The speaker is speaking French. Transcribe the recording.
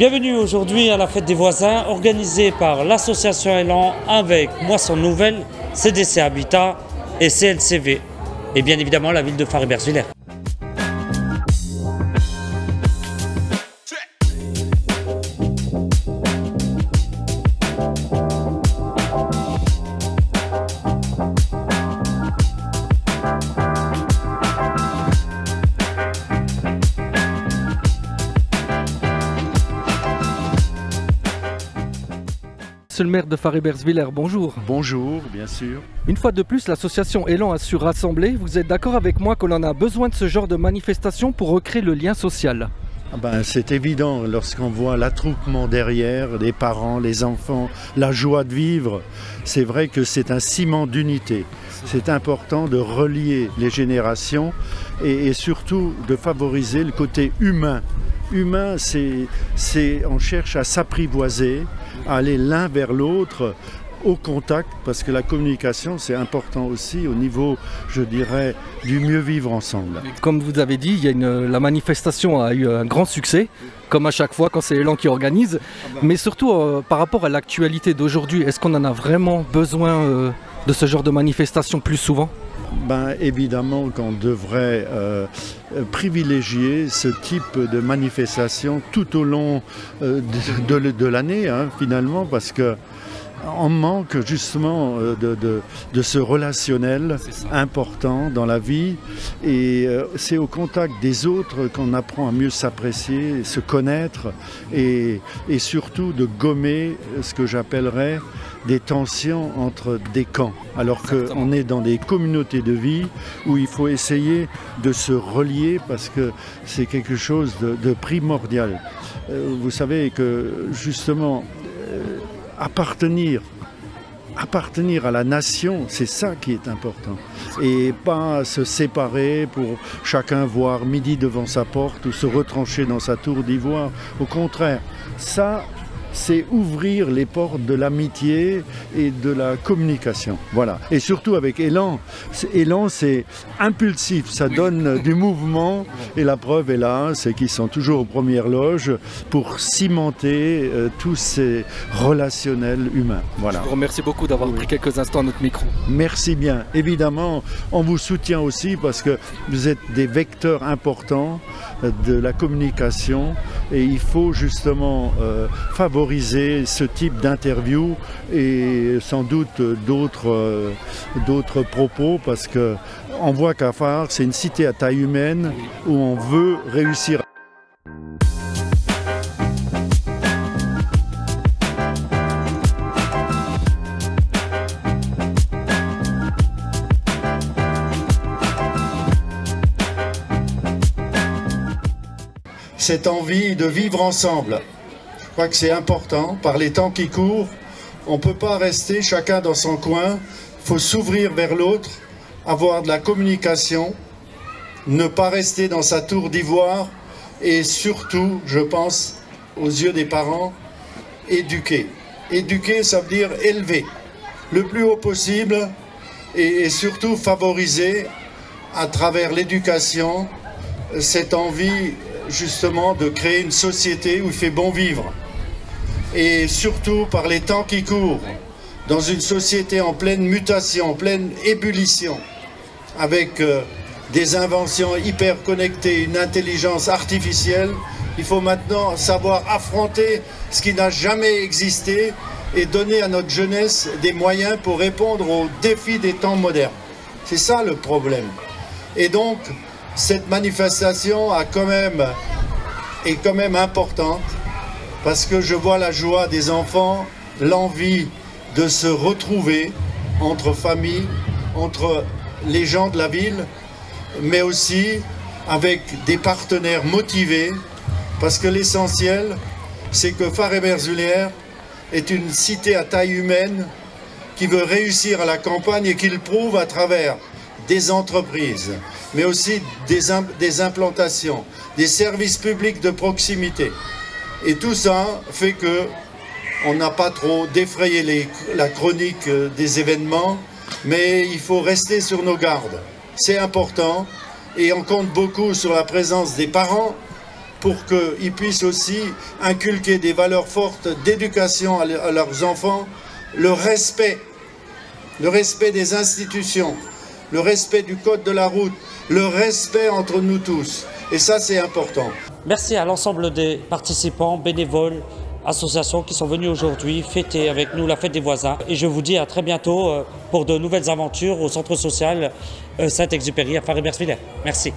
Bienvenue aujourd'hui à la fête des voisins organisée par l'association Élan avec Moisson Nouvelle, CDC Habitat et CLCV et bien évidemment la ville de Faribergevillers. Monsieur le maire de Faribergevillers, bonjour. Bonjour, bien sûr. Une fois de plus, l'association Élan a su rassembler. Vous êtes d'accord avec moi qu'on en a besoin de ce genre de manifestation pour recréer le lien social? C'est évident lorsqu'on voit l'attroupement derrière, les parents, les enfants, la joie de vivre. C'est vrai que c'est un ciment d'unité. C'est important de relier les générations et surtout de favoriser le côté humain. Humain, on cherche à s'apprivoiser, à aller l'un vers l'autre, au contact, parce que la communication, c'est important aussi au niveau, je dirais, du mieux vivre ensemble. Comme vous avez dit, la manifestation a eu un grand succès, comme à chaque fois quand c'est Élan qui organise, mais surtout par rapport à l'actualité d'aujourd'hui, est-ce qu'on en a vraiment besoin de ce genre de manifestation plus souvent? Évidemment qu'on devrait privilégier ce type de manifestation tout au long de l'année, finalement, parce que on manque justement de ce relationnel important dans la vie et c'est au contact des autres qu'on apprend à mieux s'apprécier, se connaître et surtout de gommer ce que j'appellerais des tensions entre des camps, alors qu'on est dans des communautés de vie où il faut essayer de se relier parce que c'est quelque chose de primordial. Vous savez que justement appartenir à la nation, c'est ça qui est important. Et pas se séparer pour chacun voir midi devant sa porte ou se retrancher dans sa tour d'ivoire. Au contraire, ça, c'est ouvrir les portes de l'amitié et de la communication. Voilà. Et surtout avec Élan. Élan, c'est impulsif, ça donne du mouvement. Et la preuve est là, c'est qu'ils sont toujours aux premières loges pour cimenter tous ces relationnels humains. Voilà. Je vous remercie beaucoup d'avoir pris quelques instants à notre micro. Merci bien. Évidemment, on vous soutient aussi parce que vous êtes des vecteurs importants de la communication et il faut justement favoriser ce type d'interview et sans doute d'autres propos parce qu'on voit qu'à Far, c'est une cité à taille humaine où on veut réussir. Cette envie de vivre ensemble. Je crois que c'est important, par les temps qui courent, on ne peut pas rester chacun dans son coin, il faut s'ouvrir vers l'autre, avoir de la communication, ne pas rester dans sa tour d'ivoire et surtout, je pense, aux yeux des parents, éduquer. Éduquer, ça veut dire élever le plus haut possible et surtout favoriser à travers l'éducation cette envie justement de créer une société où il fait bon vivre. Et surtout par les temps qui courent, dans une société en pleine mutation, en pleine ébullition, avec des inventions hyper connectées, une intelligence artificielle, il faut maintenant savoir affronter ce qui n'a jamais existé et donner à notre jeunesse des moyens pour répondre aux défis des temps modernes. C'est ça le problème. Et donc, cette manifestation est quand même importante parce que je vois la joie des enfants, l'envie de se retrouver entre familles, entre les gens de la ville, mais aussi avec des partenaires motivés parce que l'essentiel, c'est que Faribergevillers est une cité à taille humaine qui veut réussir à la campagne et qui le prouve à travers des entreprises, mais aussi des implantations, des services publics de proximité. Et tout ça fait qu'on n'a pas trop défrayé la chronique des événements, mais il faut rester sur nos gardes. C'est important et on compte beaucoup sur la présence des parents, pour qu'ils puissent aussi inculquer des valeurs fortes d'éducation à leurs enfants, le respect des institutions, le respect du code de la route, le respect entre nous tous. Et ça, c'est important. Merci à l'ensemble des participants, bénévoles, associations qui sont venus aujourd'hui fêter avec nous la fête des voisins. Et je vous dis à très bientôt pour de nouvelles aventures au centre social Saint-Exupéry à Faré-Bersviller. Merci.